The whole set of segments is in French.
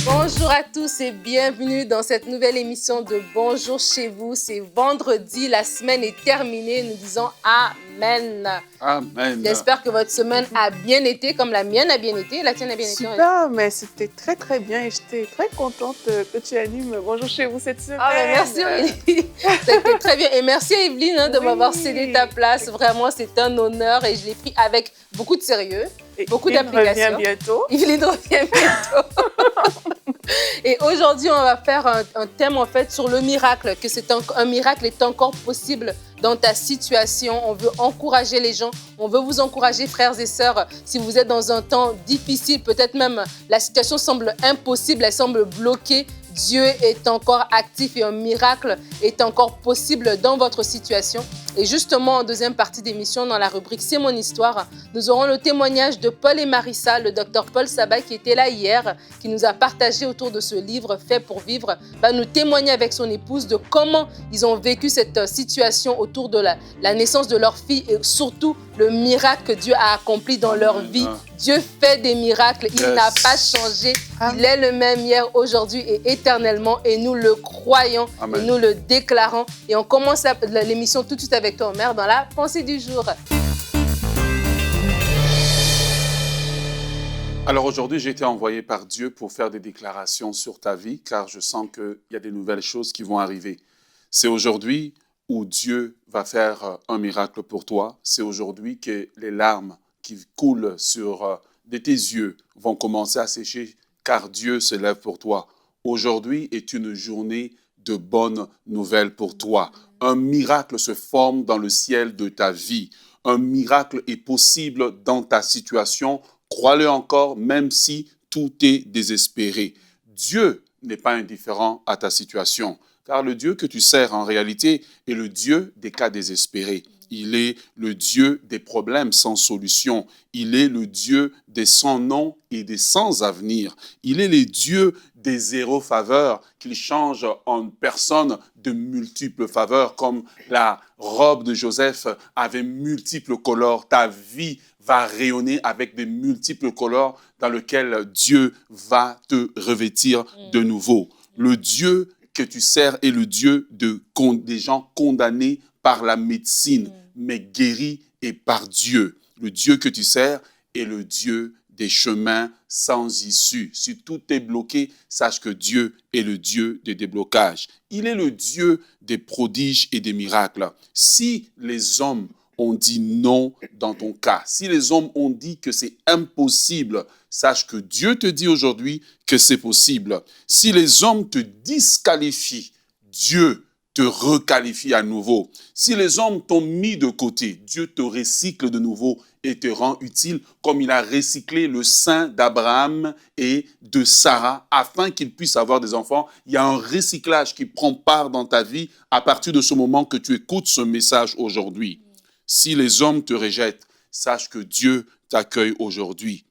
Bonjour à tous et bienvenue dans cette nouvelle émission de Bonjour chez vous. C'est vendredi, la semaine est terminée. Nous disons Amen. Amen. J'espère que votre semaine a bien été, comme la mienne a bien été. La tienne a bien été. Super, mais c'était très très bien et j'étais très contente que tu animes Bonjour chez vous cette semaine. Ah, mais merci Aurélie. C'était très bien. Et merci Evelyne de m'avoir cédé ta place. Vraiment, c'est un honneur et je l'ai pris avec beaucoup de sérieux, beaucoup d'application. Evelyne revient bientôt. Evelyne revient bientôt. Et aujourd'hui, on va faire un thème en fait sur le miracle, que c'est un miracle est encore possible dans ta situation. On veut encourager les gens, on veut vous encourager frères et sœurs. Si vous êtes dans un temps difficile, peut-être même la situation semble impossible, elle semble bloquée, Dieu est encore actif et un miracle est encore possible dans votre situation. Et justement, en deuxième partie d'émission, dans la rubrique C'est mon histoire, nous aurons le témoignage de Paul et Marissa, le docteur Paul Sabat qui était là hier, qui nous a partagé autour de ce livre Fait pour vivre, va nous témoigner avec son épouse de comment ils ont vécu cette situation autour de la naissance de leur fille et surtout le miracle que Dieu a accompli dans leur vie. Dieu fait des miracles, il n'a pas changé. Il est le même hier, aujourd'hui et éternellement et nous le croyons. Amen. Et nous le déclarons. Et on commence l'émission tout de suite avec toi, Omer, dans la pensée du jour. Alors aujourd'hui, j'ai été envoyé par Dieu pour faire des déclarations sur ta vie, car je sens qu'il y a des nouvelles choses qui vont arriver. C'est aujourd'hui où Dieu va faire un miracle pour toi. C'est aujourd'hui que les larmes qui coulent de tes yeux vont commencer à sécher, car Dieu se lève pour toi. Aujourd'hui est une journée de bonnes nouvelles pour toi. Un miracle se forme dans le ciel de ta vie. Un miracle est possible dans ta situation. Crois-le encore, même si tout est désespéré. Dieu n'est pas indifférent à ta situation, car le Dieu que tu sers en réalité est le Dieu des cas désespérés. Il est le Dieu des problèmes sans solution. Il est le Dieu des sans nom et des sans avenir. Il est le Dieu des zéro faveurs qu'il change en personne de multiples faveurs, comme la robe de Joseph avait multiples couleurs. Ta vie va rayonner avec des multiples couleurs dans lesquelles Dieu va te revêtir de nouveau. Le Dieu que tu sers est le Dieu des gens condamnés par la médecine, mais guéris et par Dieu. Le Dieu que tu sers est le Dieu des chemins sans issue. Si tout est bloqué, sache que Dieu est le Dieu des déblocages. Il est le Dieu des prodiges et des miracles. Si les hommes ont dit non dans ton cas, si les hommes ont dit que c'est impossible, sache que Dieu te dit aujourd'hui que c'est possible. Si les hommes te disqualifient, Dieu te requalifie à nouveau. Si les hommes t'ont mis de côté, Dieu te recycle de nouveau et te rend utile comme il a recyclé le sein d'Abraham et de Sarah afin qu'ils puissent avoir des enfants. Il y a un recyclage qui prend part dans ta vie à partir de ce moment que tu écoutes ce message aujourd'hui. Si les hommes te rejettent, sache que Dieu t'accueille aujourd'hui.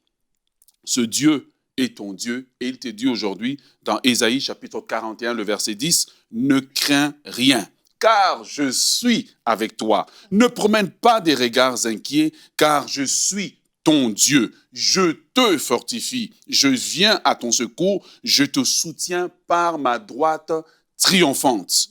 Ce Dieu est ton Dieu et il te dit aujourd'hui dans Ésaïe chapitre 41, le verset 10, « Ne crains rien, car je suis avec toi. Ne promène pas des regards inquiets, car je suis ton Dieu. Je te fortifie, je viens à ton secours, je te soutiens par ma droite triomphante. »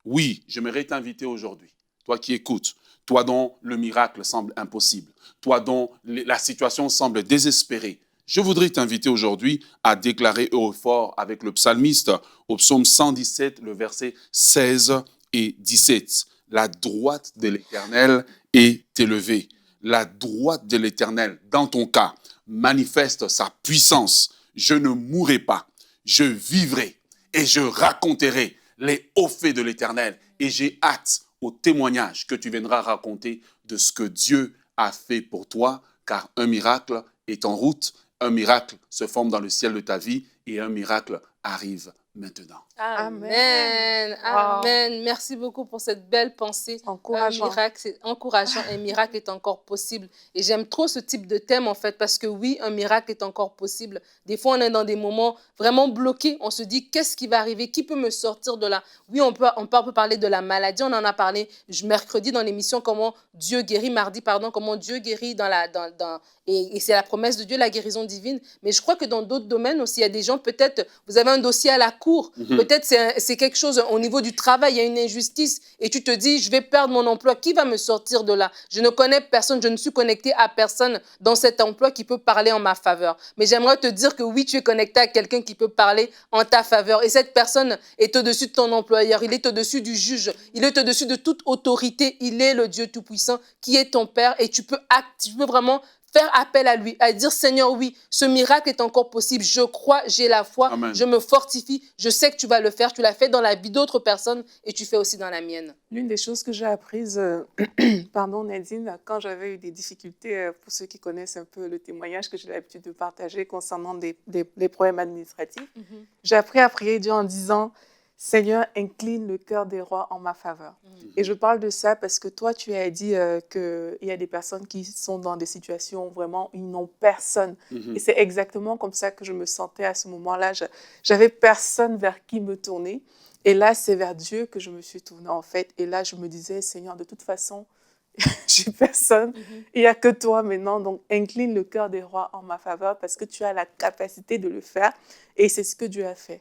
Oui, j'aimerais t'inviter aujourd'hui, toi qui écoutes, toi dont le miracle semble impossible, toi dont la situation semble désespérée, je voudrais t'inviter aujourd'hui à déclarer haut et fort avec le psalmiste au psaume 117, le verset 16 et 17. La droite de l'Éternel est élevée. La droite de l'Éternel, dans ton cas, manifeste sa puissance. Je ne mourrai pas, je vivrai et je raconterai les hauts faits de l'Éternel. Et j'ai hâte au témoignage que tu viendras raconter de ce que Dieu a fait pour toi, car un miracle est en route. Un miracle se forme dans le ciel de ta vie et un miracle arrive maintenant. Amen. Wow. Amen. Merci beaucoup pour cette belle pensée. Un Encourageant. miracle, c'est encourageant. Un miracle est encore possible. Et j'aime trop ce type de thème, en fait, parce que oui, un miracle est encore possible. Des fois, on est dans des moments vraiment bloqués. On se dit, qu'est-ce qui va arriver? Qui peut me sortir de là? Oui, on peut parler de la maladie. On en a parlé mercredi dans l'émission, comment Dieu guérit, mardi, pardon, comment Dieu guérit et c'est la promesse de Dieu, la guérison divine. Mais je crois que dans d'autres domaines aussi, il y a des gens, peut-être, vous avez un dossier à la cour, peut-être c'est quelque chose au niveau du travail, il y a une injustice, et tu te dis, je vais perdre mon emploi, qui va me sortir de là? Je ne connais personne, je ne suis connecté à personne dans cet emploi qui peut parler en ma faveur. Mais j'aimerais te dire que oui, tu es connecté à quelqu'un qui peut parler en ta faveur, et cette personne est au-dessus de ton employeur, il est au-dessus du juge, il est au-dessus de toute autorité, il est le Dieu Tout-Puissant qui est ton Père, et tu peux vraiment faire appel à lui, à dire, Seigneur, oui, ce miracle est encore possible. Je crois, j'ai la foi, Amen. Je me fortifie, je sais que tu vas le faire. Tu l'as fait dans la vie d'autres personnes et tu fais aussi dans la mienne. L'une des choses que j'ai apprises, pardon Nadine, quand j'avais eu des difficultés, pour ceux qui connaissent un peu le témoignage que j'ai l'habitude de partager concernant les problèmes administratifs, j'ai appris à prier Dieu en disant, Seigneur, incline le cœur des rois en ma faveur. Et je parle de ça parce que toi, tu as dit qu'il y a des personnes qui sont dans des situations où vraiment, ils n'ont personne. Et c'est exactement comme ça que je me sentais à ce moment-là. J'avais personne vers qui me tourner. Et là, c'est vers Dieu que je me suis tournée, en fait. Et là, je me disais, Seigneur, de toute façon, j'ai personne. Il n'y a que toi maintenant. Donc, incline le cœur des rois en ma faveur parce que tu as la capacité de le faire. Et c'est ce que Dieu a fait.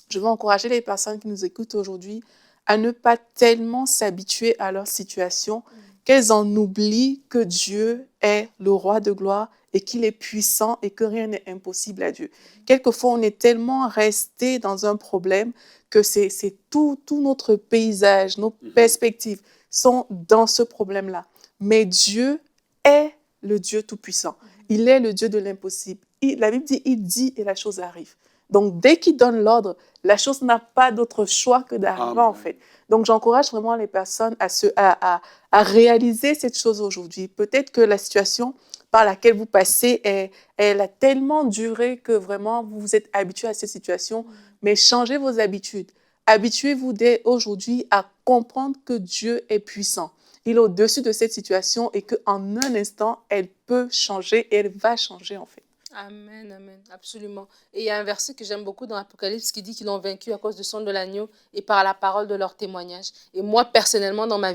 Je veux encourager les personnes qui nous écoutent aujourd'hui à ne pas tellement s'habituer à leur situation qu'elles en oublient que Dieu est le roi de gloire et qu'il est puissant et que rien n'est impossible à Dieu. Quelquefois, on est tellement resté dans un problème que c'est tout notre paysage, nos perspectives sont dans ce problème-là. Mais Dieu est le Dieu tout-puissant. Il est le Dieu de l'impossible. La Bible dit, il dit et la chose arrive. Donc, dès qu'il donne l'ordre, la chose n'a pas d'autre choix que d'arriver, en fait. Donc, j'encourage vraiment les personnes à réaliser cette chose aujourd'hui. Peut-être que la situation par laquelle vous passez, elle a tellement duré que vraiment, vous vous êtes habitué à cette situation. Mais changez vos habitudes. Habituez-vous dès aujourd'hui à comprendre que Dieu est puissant. Il est au-dessus de cette situation et qu'en un instant, elle peut changer et elle va changer, en fait. Amen, amen, absolument. Et il y a un verset que j'aime beaucoup dans l'Apocalypse qui dit qu'ils l'ont vaincu à cause du sang de l'agneau et par la parole de leur témoignage. Et moi, personnellement, dans ma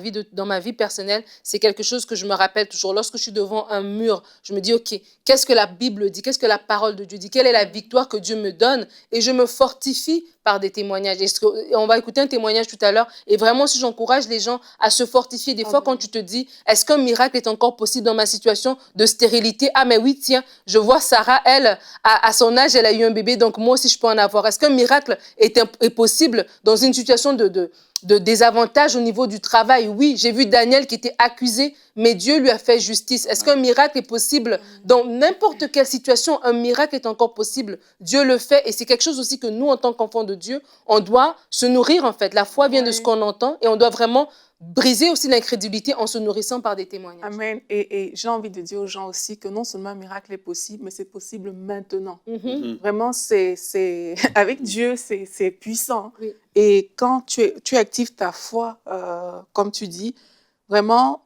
vie personnelle, c'est quelque chose que je me rappelle toujours. Lorsque je suis devant un mur, je me dis, OK, qu'est-ce que la Bible dit? Qu'est-ce que la parole de Dieu dit? Quelle est la victoire que Dieu me donne? Et je me fortifie par des témoignages. Et on va écouter un témoignage tout à l'heure. Et vraiment, si j'encourage les gens à se fortifier, des fois, quand tu te dis, est-ce qu'un miracle est encore possible dans ma situation de stérilité? Ah, mais oui, tiens, je vois Sarah, elle, à son âge, elle a eu un bébé, donc moi aussi, je peux en avoir. Est-ce qu'un miracle est possible dans une situation de désavantage au niveau du travail? Oui, j'ai vu Daniel qui était accusé, mais Dieu lui a fait justice. Est-ce qu'un miracle est possible dans n'importe quelle situation? Un miracle est encore possible. Dieu le fait et c'est quelque chose aussi que nous, en tant qu'enfants de Dieu, on doit se nourrir en fait. La foi vient de ce qu'on entend et on doit vraiment briser aussi l'incrédulité en se nourrissant par des témoignages. Amen. Et j'ai envie de dire aux gens aussi que non seulement un miracle est possible, mais c'est possible maintenant. Vraiment, avec Dieu, c'est puissant. Oui. Et quand tu actives ta foi, comme tu dis, vraiment,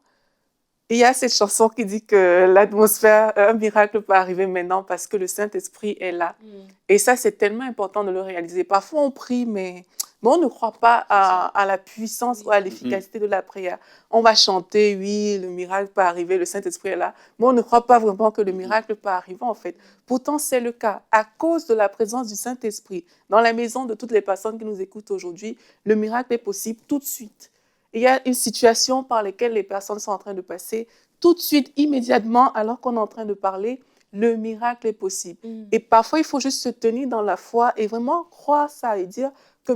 il y a cette chanson qui dit que l'atmosphère, un miracle peut arriver maintenant parce que le Saint-Esprit est là. Et ça, c'est tellement important de le réaliser. Parfois, on prie, mais on ne croit pas à la puissance ou à l'efficacité de la prière. On va chanter, oui, le miracle peut arriver, le Saint-Esprit est là, mais on ne croit pas vraiment que le miracle peut arriver, en fait. Pourtant, c'est le cas. À cause de la présence du Saint-Esprit dans la maison de toutes les personnes qui nous écoutent aujourd'hui, le miracle est possible tout de suite. Il y a une situation par laquelle les personnes sont en train de passer, tout de suite, immédiatement, alors qu'on est en train de parler, le miracle est possible. Et parfois, il faut juste se tenir dans la foi et vraiment croire ça et dire que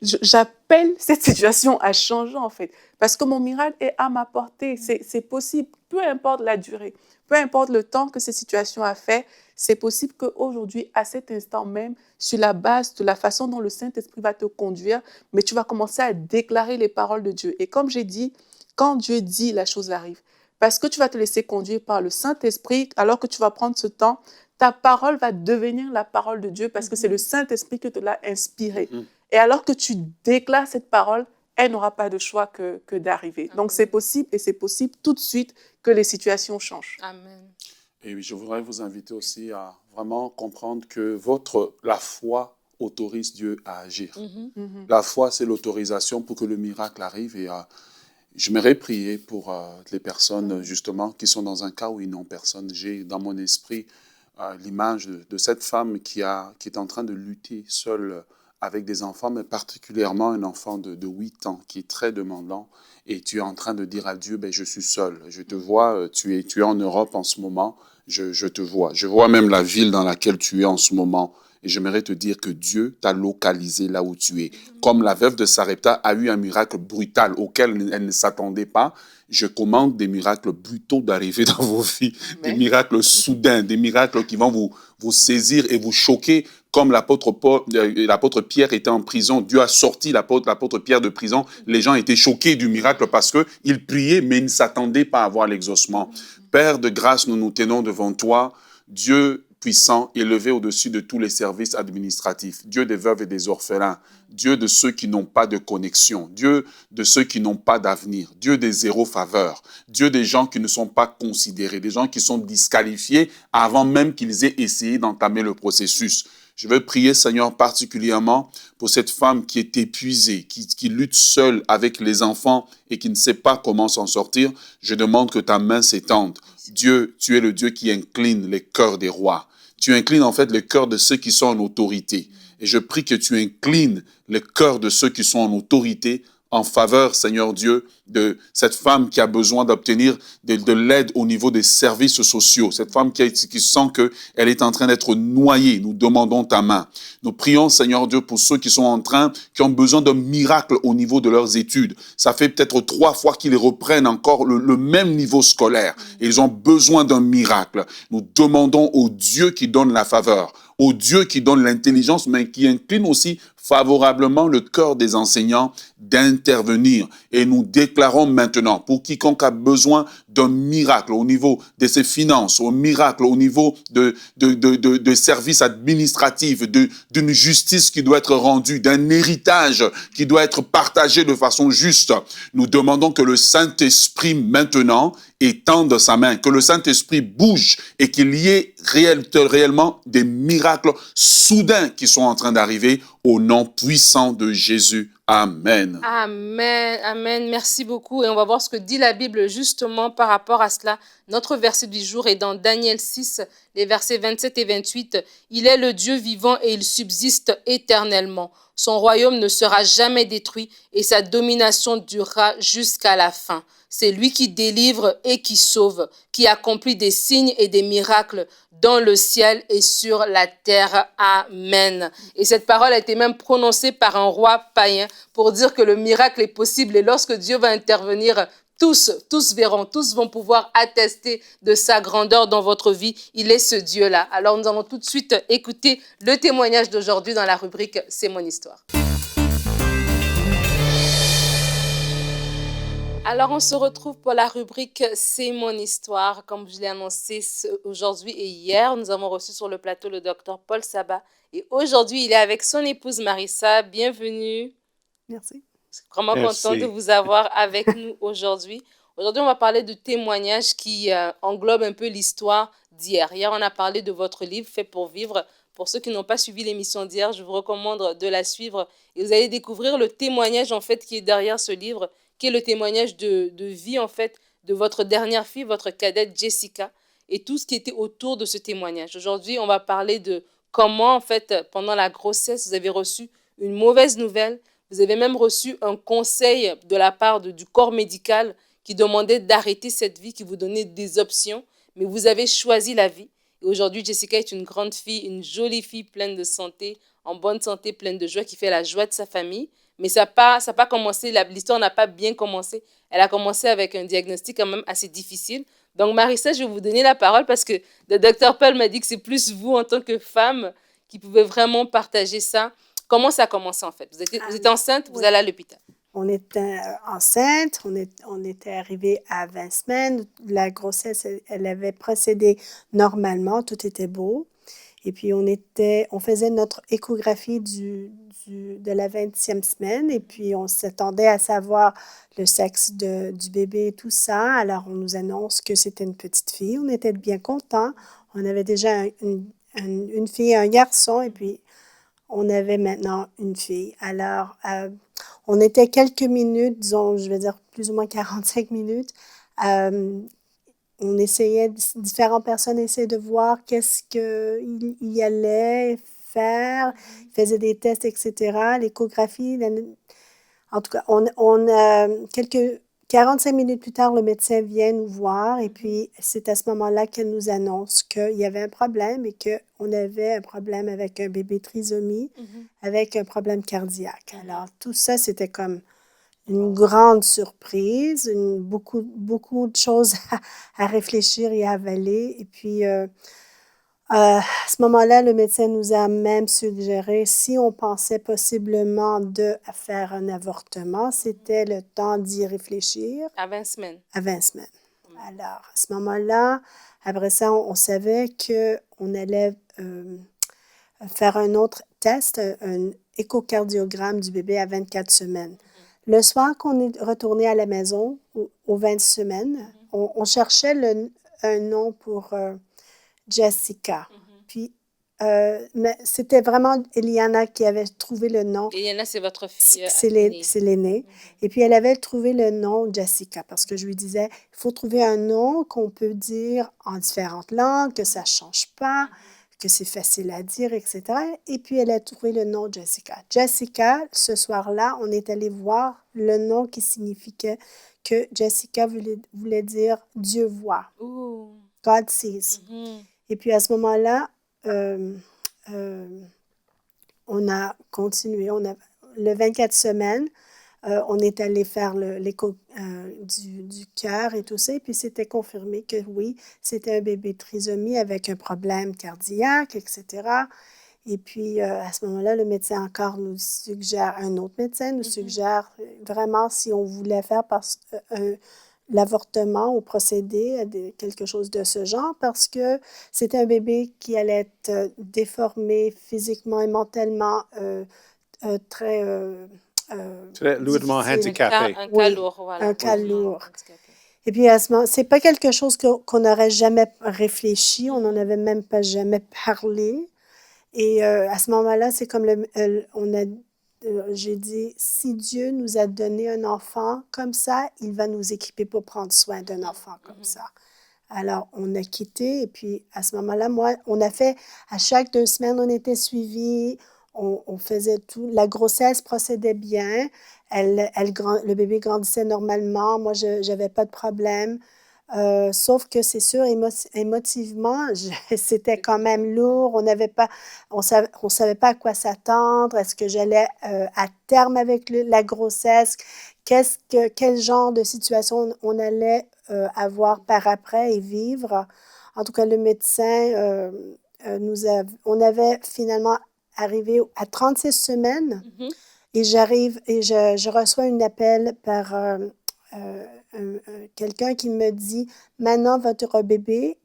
j'appelle cette situation à changer, en fait. Parce que mon miracle est à ma portée. C'est possible, peu importe la durée, peu importe le temps que cette situation a fait, c'est possible qu'aujourd'hui, à cet instant même, sur la base de la façon dont le Saint-Esprit va te conduire, mais tu vas commencer à déclarer les paroles de Dieu. Et comme j'ai dit, quand Dieu dit, la chose arrive. Parce que tu vas te laisser conduire par le Saint-Esprit, alors que tu vas prendre ce temps ta parole va devenir la parole de Dieu parce que c'est le Saint-Esprit qui te l'a inspirée. Et alors que tu déclares cette parole, elle n'aura pas de choix que d'arriver. Donc, c'est possible et c'est possible tout de suite que les situations changent. Amen. Et oui, je voudrais vous inviter aussi à vraiment comprendre que la foi autorise Dieu à agir. La foi, c'est l'autorisation pour que le miracle arrive. Et j'aimerais prier pour les personnes, justement, qui sont dans un cas où ils n'ont personne. J'ai dans mon esprit l'image de cette femme qui est en train de lutter seule avec des enfants, mais particulièrement un enfant de 8 ans qui est très demandant. Et tu es en train de dire à Dieu, ben, je suis seul. Je te vois, tu es en Europe en ce moment. Je te vois. Je vois même la ville dans laquelle tu es en ce moment. Et j'aimerais te dire que Dieu t'a localisé là où tu es. Comme la veuve de Sarepta a eu un miracle brutal auquel elle ne s'attendait pas, je commande des miracles brutaux d'arriver dans vos vies. Des miracles soudains, des miracles qui vont vous saisir et vous choquer. Comme l'apôtre Pierre était en prison, Dieu a sorti l'apôtre Pierre de prison. Les gens étaient choqués du miracle parce qu'ils priaient, mais ils ne s'attendaient pas à voir l'exaucement. Père de grâce, nous nous tenons devant toi, Dieu puissant, élevé au-dessus de tous les services administratifs, Dieu des veuves et des orphelins, Dieu de ceux qui n'ont pas de connexion, Dieu de ceux qui n'ont pas d'avenir, Dieu des zéro faveurs, Dieu des gens qui ne sont pas considérés, des gens qui sont disqualifiés avant même qu'ils aient essayé d'entamer le processus. Je veux prier, Seigneur, particulièrement pour cette femme qui est épuisée, qui lutte seule avec les enfants et qui ne sait pas comment s'en sortir. Je demande que ta main s'étende. Dieu, tu es le Dieu qui incline les cœurs des rois. Tu inclines en fait le cœur de ceux qui sont en autorité. Et je prie que tu inclines le cœur de ceux qui sont en autorité en faveur, Seigneur Dieu, de cette femme qui a besoin d'obtenir de l'aide au niveau des services sociaux. Cette femme qui sent qu'elle est en train d'être noyée. Nous demandons ta main. Nous prions, Seigneur Dieu, pour ceux qui ont besoin d'un miracle au niveau de leurs études. Ça fait peut-être 3 fois qu'ils reprennent encore le même niveau scolaire. Et ils ont besoin d'un miracle. Nous demandons au Dieu qui donne la faveur, au Dieu qui donne l'intelligence, mais qui incline aussi favorablement le cœur des enseignants d'intervenir. Et nous déclarons maintenant, pour quiconque a besoin d'un miracle au niveau de ses finances, un miracle au niveau de services administratifs, d'une justice qui doit être rendue, d'un héritage qui doit être partagé de façon juste, nous demandons que le Saint-Esprit maintenant étende sa main, que le Saint-Esprit bouge et qu'il y ait réellement des miracles soudains qui sont en train d'arriver au nom puissant de Jésus. Amen. Amen, amen. Merci beaucoup. Et on va voir ce que dit la Bible justement par rapport à cela. Notre verset du jour est dans Daniel 6, les versets 27 et 28. Il est le Dieu vivant et il subsiste éternellement. Son royaume ne sera jamais détruit et sa domination durera jusqu'à la fin. C'est lui qui délivre et qui sauve, qui accomplit des signes et des miracles dans le ciel et sur la terre. Amen. Et cette parole a été même prononcée par un roi païen pour dire que le miracle est possible. Et lorsque Dieu va intervenir, tous verront, tous vont pouvoir attester de sa grandeur dans votre vie. Il est ce Dieu-là. Alors nous allons tout de suite écouter le témoignage d'aujourd'hui dans la rubrique « C'est mon histoire ». Alors, on se retrouve pour la rubrique « C'est mon histoire ». Comme je l'ai annoncé aujourd'hui et hier, nous avons reçu sur le plateau le docteur Paul Sabat. Et aujourd'hui, il est avec son épouse Marissa. Bienvenue. Merci. Je suis vraiment contente de vous avoir avec nous aujourd'hui. Aujourd'hui, on va parler de témoignages qui englobent un peu l'histoire d'hier. Hier, on a parlé de votre livre « Fait pour vivre ». Pour ceux qui n'ont pas suivi l'émission d'hier, je vous recommande de la suivre. Et vous allez découvrir le témoignage en fait qui est derrière ce livre, qui est le témoignage de vie, en fait, de votre dernière fille, votre cadette Jessica, et tout ce qui était autour de ce témoignage. Aujourd'hui, on va parler de comment, en fait, pendant la grossesse, vous avez reçu une mauvaise nouvelle. Vous avez même reçu un conseil de la part du corps médical qui demandait d'arrêter cette vie, qui vous donnait des options, mais vous avez choisi la vie. Et aujourd'hui, Jessica est une grande fille, une jolie fille pleine de santé, en bonne santé, pleine de joie, qui fait la joie de sa famille. Mais ça n'a pas commencé, l'histoire n'a pas bien commencé. Elle a commencé avec un diagnostic quand même assez difficile. Donc, Marissa, je vais vous donner la parole parce que le docteur Paul m'a dit que c'est plus vous, en tant que femme, qui pouvez vraiment partager ça. Comment ça a commencé, en fait? Vous étiez enceinte, vous allez à l'hôpital. On était enceinte, on était arrivé à 20 semaines. La grossesse, elle avait procédé normalement, tout était beau. Et puis, on faisait notre échographie de la 20e semaine et puis on s'attendait à savoir le sexe du bébé et tout ça. Alors, on nous annonce que c'était une petite fille. On était bien contents. On avait déjà une fille et un garçon et puis on avait maintenant une fille. Alors, on était quelques minutes, disons, je vais dire plus ou moins 45 minutes. On essayait, différentes personnes essayaient de voir qu'est-ce qu'il allait faire. Ils faisaient des tests, etc. L'échographie, en tout cas, quelques 45 minutes plus tard, le médecin vient nous voir et puis c'est à ce moment-là qu'elle nous annonce qu'il y avait un problème et qu'on avait un problème avec un bébé trisomie, avec un problème cardiaque. Alors, tout ça, c'était comme une grande surprise, beaucoup de choses à réfléchir et à avaler. Et puis, à ce moment-là, le médecin nous a même suggéré, si on pensait possiblement de faire un avortement, c'était le temps d'y réfléchir. À 20 semaines. À 20 semaines. Alors, à ce moment-là, après ça, on savait qu'on allait faire un autre test, un échocardiogramme du bébé à 24 semaines. Le soir qu'on est retourné à la maison, aux 20 semaines, on cherchait un nom pour Jessica. Puis, mais c'était vraiment Eliana qui avait trouvé le nom. Eliana, c'est votre fille C'est l'aînée. Et puis, elle avait trouvé le nom Jessica parce que je lui disais, il faut trouver un nom qu'on peut dire en différentes langues, que ça ne change pas, que c'est facile à dire, etc. Et puis, elle a trouvé le nom Jessica. Jessica, ce soir-là, on est allé voir le nom qui signifiait que Jessica voulait dire Dieu voit. Ooh. God sees. Et puis, à ce moment-là, on a continué. Le 24 semaines, on est allé faire l'écho du cœur et tout ça. Et puis, c'était confirmé que oui, c'était un bébé trisomie avec un problème cardiaque, etc. Et puis, à ce moment-là, le médecin encore nous suggère, un autre médecin nous suggère vraiment si on voulait faire l'avortement ou procéder à quelque chose de ce genre parce que c'était un bébé qui allait être déformé physiquement et mentalement très lourdement difficile. handicapé. Un cas lourd, voilà. Un cas lourd. Et puis, à ce moment, c'est pas quelque chose qu'on n'aurait jamais réfléchi, on n'en avait même pas jamais parlé. Et à ce moment-là, c'est comme j'ai dit, si Dieu nous a donné un enfant comme ça, il va nous équiper pour prendre soin d'un enfant comme ça. Alors, on a quitté et puis à ce moment-là, on a fait, à chaque 2 semaines, on était suivis, on faisait tout. La grossesse procédait bien, le bébé grandissait normalement, moi, je n'avais pas de problème. Sauf que c'est sûr, émotivement, c'était quand même lourd. On savait pas à quoi s'attendre. Est-ce que j'allais à terme avec la grossesse? Quel genre de situation on allait avoir par après et vivre? En tout cas, le médecin, on avait finalement arrivé à 36 semaines et je reçois un appel par quelqu'un qui me dit « Maintenant, votre bébé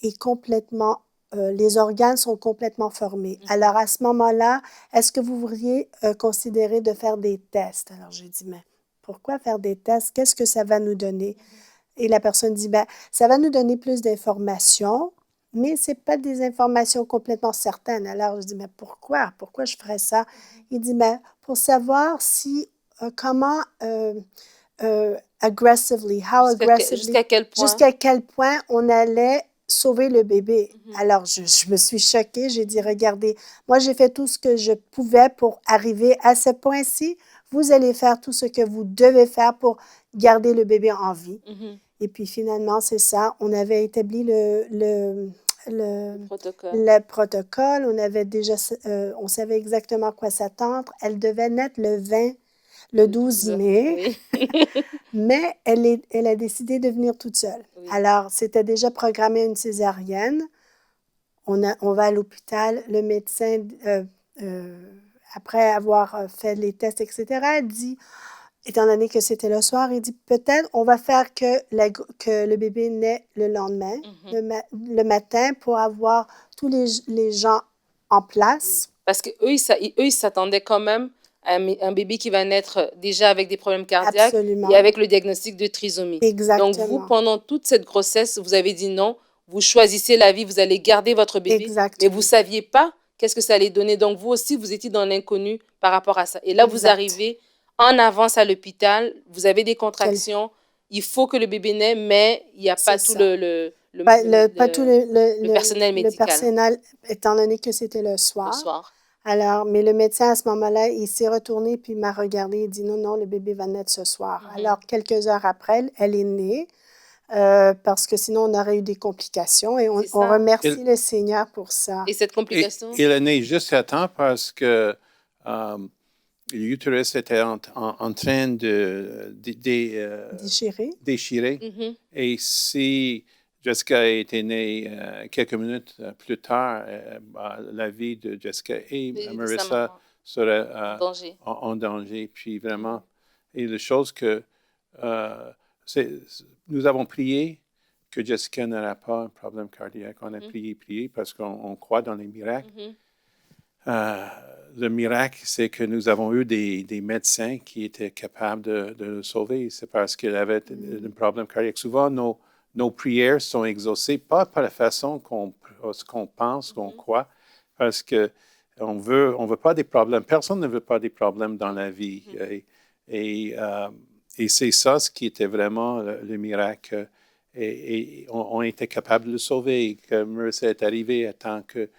est complètement, les organes sont complètement formés. Alors, à ce moment-là, est-ce que vous voudriez considérer de faire des tests? » Alors, j'ai dit « Mais pourquoi faire des tests? Qu'est-ce que ça va nous donner? » Et la personne dit « Ben, ça va nous donner plus d'informations, mais ce n'est pas des informations complètement certaines. » Alors, je dis « Mais pourquoi? Pourquoi je ferais ça? » Il dit « Ben, pour savoir si, comment... aggressively, jusqu'à quel point? Jusqu'à quel point on allait sauver le bébé. Alors, je me suis choquée. J'ai dit, regardez, moi, j'ai fait tout ce que je pouvais pour arriver à ce point-ci. Vous allez faire tout ce que vous devez faire pour garder le bébé en vie. Et puis, finalement, c'est ça. On avait établi le protocole. On savait exactement à quoi s'attendre. Elle devait naître le 12 mai, mais elle a décidé de venir toute seule. Alors, c'était déjà programmé une césarienne. On va à l'hôpital. Le médecin, après avoir fait les tests, etc., dit étant donné que c'était le soir, il dit peut-être on va faire que le bébé naît le lendemain, le matin, pour avoir tous les gens en place. Parce qu'eux, ils s'attendaient quand même à un bébé qui va naître déjà avec des problèmes cardiaques Absolument. et avec le diagnostic de trisomie. Exactement. Donc, vous, pendant toute cette grossesse, vous avez dit non, vous choisissez la vie, vous allez garder votre bébé, Exactement. mais vous ne saviez pas qu'est-ce que ça allait donner. Donc, vous aussi, vous étiez dans l'inconnu par rapport à ça. Et là, vous arrivez en avance à l'hôpital, vous avez des contractions, il faut que le bébé naisse, mais il n'y a pas tout le personnel médical. Le personnel, étant donné que c'était le soir. Alors, mais le médecin, à ce moment-là, il s'est retourné puis il m'a regardé et dit non, non, le bébé va naître ce soir. Alors, quelques heures après, elle est née parce que sinon, on aurait eu des complications et on remercie le Seigneur pour ça. Et cette complication? Il est né juste à temps parce que l'utérus était en train de déchirer. Et si Jessica était née quelques minutes plus tard, la vie de Jessica et Marissa serait en danger. Puis vraiment, et la chose que nous avons prié que Jessica n'aurait pas un problème cardiaque. On a prié parce qu'on croit dans les miracles. Le miracle, c'est que nous avons eu des médecins qui étaient capables de le sauver. C'est parce qu'il avait un problème cardiaque. Souvent, nos prières sont exaucées, pas par la façon qu'on pense, qu'on croit, parce qu'on veut pas des problèmes. Personne ne veut pas des problèmes dans la vie. Et c'est ça ce qui était vraiment le miracle. Et on était capable de le sauver. Que Marissa est arrivée à temps que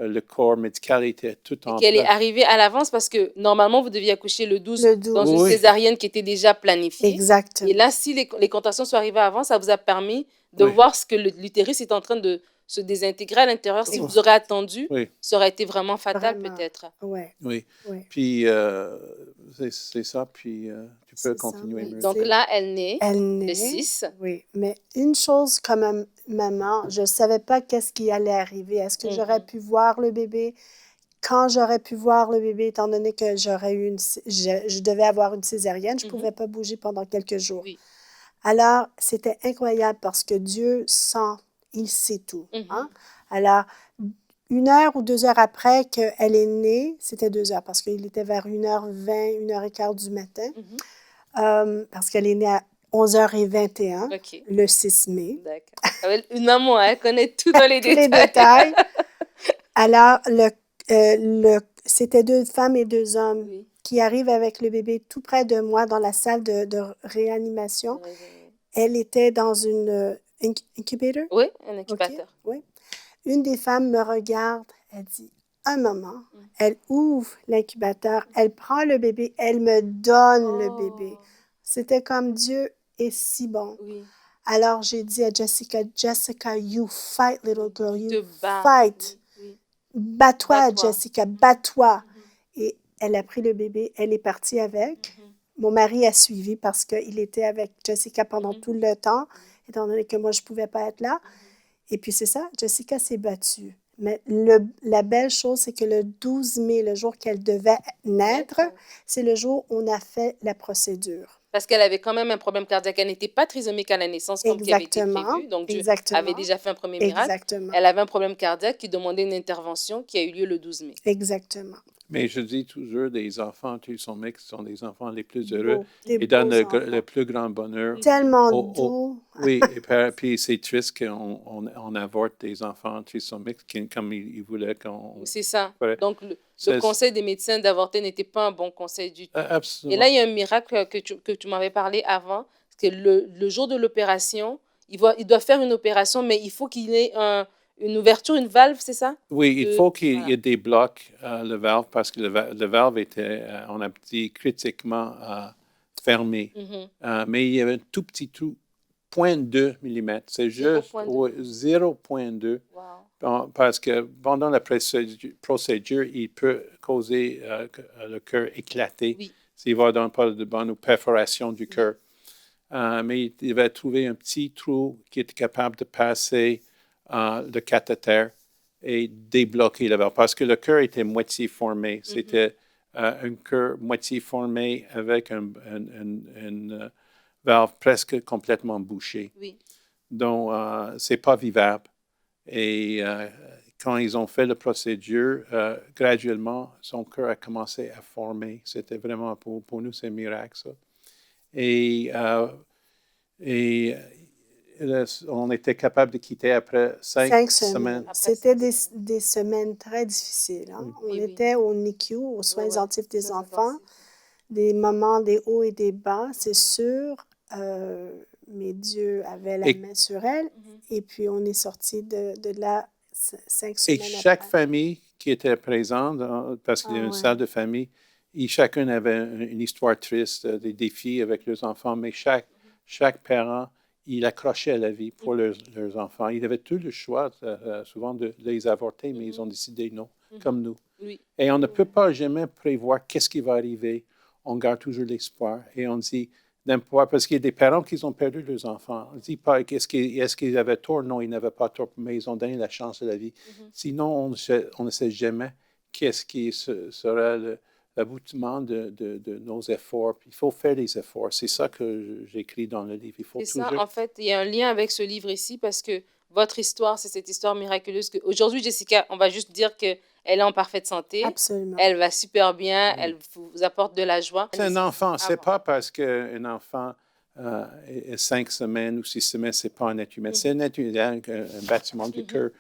le corps médical était tout en place. Qu'elle est arrivée à l'avance parce que normalement, vous deviez accoucher le 12 dans une césarienne qui était déjà planifiée. Exactement. Et là, si les contractions sont arrivées avant, ça vous a permis de voir ce que l'utérus est en train de se désintégrer à l'intérieur. Si vous aurez attendu, ça aurait été vraiment fatal peut-être. Oui. Puis, c'est ça. Puis, tu peux continuer. Donc là, elle naît le 6. Oui, mais une chose comme maman, je ne savais pas qu'est-ce qui allait arriver. Est-ce que j'aurais pu voir le bébé? Quand j'aurais pu voir le bébé, étant donné que je devais avoir une césarienne, je ne pouvais pas bouger pendant quelques jours. Oui. Alors, c'était incroyable parce que Dieu il sait tout. Alors, 1 heure ou 2 heures après qu'elle est née, c'était 2 heures parce qu'il était vers 1h20, 1h15 du matin, parce qu'elle est née à 11h21, le 6 mai. D'accord. Une maman, elle connaît tout dans les détails. Les détails. Alors, c'était 2 femmes et 2 hommes qui arrivent avec le bébé tout près de moi dans la salle de réanimation. Elle était dans une incubator. Oui, un incubateur. Oui. Une des femmes me regarde, elle dit « Un moment ». Elle ouvre l'incubateur, elle prend le bébé, elle me donne le bébé. C'était comme Dieu est si bon. Oui. Alors, j'ai dit à Jessica, « Jessica, you fight, little girl, you fight. Oui. Bats-toi, Jessica, bats-toi. » Et elle a pris le bébé, elle est partie avec. Mon mari a suivi parce qu'il était avec Jessica pendant tout le temps, étant donné que moi, je ne pouvais pas être là. Et puis, c'est ça, Jessica s'est battue. Mais la belle chose, c'est que le 12 mai, le jour qu'elle devait naître, c'est le jour où on a fait la procédure. Parce qu'elle avait quand même un problème cardiaque. Elle n'était pas trisomique à la naissance comme qui avait été prévu. Donc, Dieu avait déjà fait un premier miracle. Exactement. Elle avait un problème cardiaque qui demandait une intervention qui a eu lieu le 12 mai. Exactement. Mais je dis toujours, des enfants trisomiques sont des enfants les plus heureux et donnent le plus grand bonheur. Tellement doux. Oui, et puis c'est triste qu'on avorte des enfants trisomiques comme ils voulaient qu'on... C'est ça. Donc, le conseil des médecins d'avorter n'était pas un bon conseil du tout. Absolument. Et là, il y a un miracle que tu m'avais parlé avant, que le jour de l'opération, il doit faire une opération, mais il faut qu'il ait une ouverture, une valve, c'est ça? Oui, il faut qu'il y ait des blocs, le valve, parce que le valve était, on a dit, critiquement fermé. Mais il y avait un tout petit trou, 0,2 mm. C'est juste 0,2. Wow. Parce que pendant la procédure, il peut causer le cœur éclaté s'il va dans pas de bonne perforation du cœur. Mais il va trouver un petit trou qui est capable de passer le cathéter et débloquer le valve. Parce que le cœur était moitié formé. C'était un cœur moitié formé avec une valve presque complètement bouchée. Oui. Donc, c'est pas vivable. Et quand ils ont fait la procédure, graduellement, son cœur a commencé à former. C'était vraiment, pour nous, c'est un miracle, ça. Et on était capable de quitter après 5 semaines. C'était des semaines très difficiles. Hein? On était au NICU, aux soins intensifs des enfants, des moments des hauts et des bas, c'est sûr. Mais Dieu avait la main sur elle. Et puis, on est sorti de là 5 semaines après. Et chaque famille qui était présente, parce qu'il y a une salle de famille, chacun avait une histoire triste, des défis avec leurs enfants, mais chaque parent, il accrochait à la vie pour leurs enfants. Ils avaient tout le choix, souvent, de les avorter, mais ils ont décidé non, comme nous. Oui. Et on ne peut pas jamais prévoir qu'est-ce qui va arriver. On garde toujours l'espoir. Et on dit, parce qu'il y a des parents qui ont perdu leurs enfants. On ne dit pas, est-ce qu'ils avaient tort? Non, ils n'avaient pas tort, mais ils ont donné la chance de la vie. Sinon, on ne sait jamais qu'est-ce qui sera l'aboutement de nos efforts. Puis il faut faire des efforts. C'est ça que j'écris dans le livre. Il faut toujours... ça, en fait, il y a un lien avec ce livre ici parce que votre histoire, c'est cette histoire miraculeuse qu'aujourd'hui, Jessica, on va juste dire qu'elle est en parfaite santé. Absolument. Elle va super bien. Elle vous apporte de la joie. C'est un enfant. Ce n'est pas parce qu'un enfant est 5 semaines ou 6 semaines, ce n'est pas un être humain. C'est un être humain, un bâtiment du cœur.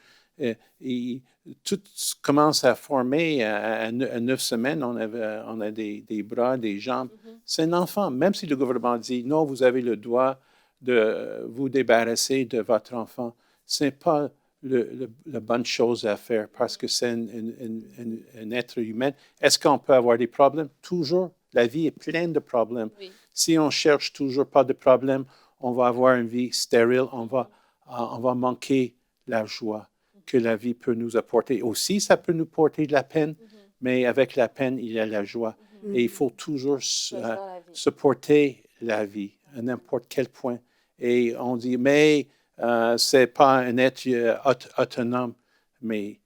Tout commence à former à 9 semaines. On a des bras, des jambes. C'est un enfant. Même si le gouvernement dit non, vous avez le droit de vous débarrasser de votre enfant, ce n'est pas la bonne chose à faire parce que c'est un être humain. Est-ce qu'on peut avoir des problèmes? Toujours. La vie est pleine de problèmes. Oui. Si on cherche toujours pas de problèmes, on va avoir une vie stérile. On va manquer la joie que la vie peut nous apporter. Aussi, ça peut nous porter de la peine, mais avec la peine, il y a la joie. Et il faut toujours supporter la vie à n'importe quel point. Et on dit, mais ce n'est pas un être autonome, mais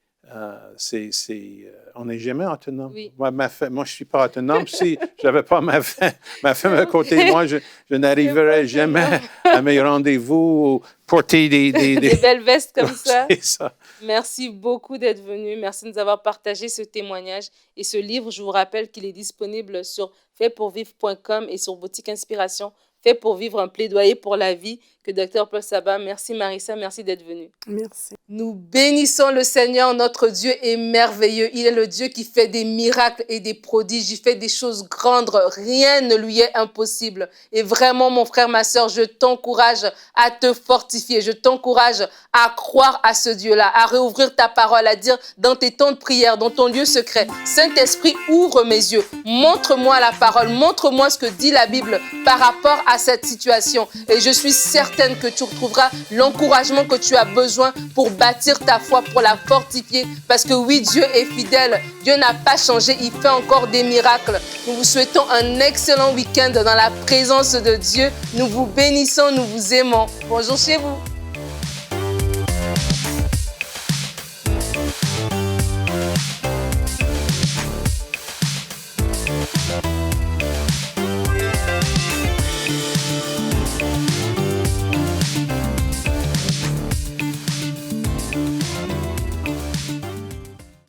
on n'est jamais autonome. Oui. Moi, je ne suis pas autonome. Si je n'avais pas ma femme à côté de moi, je n'arriverais jamais à mes rendez-vous ou porter des belles vestes comme ça. C'est ça. Merci beaucoup d'être venu. Merci de nous avoir partagé ce témoignage. Et ce livre, je vous rappelle qu'il est disponible sur faitpourvivre.com et sur Boutique Inspiration. Fait pour vivre, un plaidoyer pour la vie que Dr. Paul Sabah. Merci Marissa, merci d'être venue. Merci. Nous bénissons le Seigneur, notre Dieu est merveilleux. Il est le Dieu qui fait des miracles et des prodiges. Il fait des choses grandes. Rien ne lui est impossible. Et vraiment, mon frère, ma sœur, je t'encourage à te fortifier. Je t'encourage à croire à ce Dieu-là, à réouvrir ta parole, à dire dans tes temps de prière, dans ton lieu secret, Saint-Esprit, ouvre mes yeux. Montre-moi la parole. Montre-moi ce que dit la Bible par rapport à cette situation. Et je suis certaine que tu retrouveras l'encouragement que tu as besoin pour bâtir ta foi, pour la fortifier. Parce que oui, Dieu est fidèle. Dieu n'a pas changé. Il fait encore des miracles. Nous vous souhaitons un excellent week-end dans la présence de Dieu. Nous vous bénissons, nous vous aimons. Bonjour chez vous.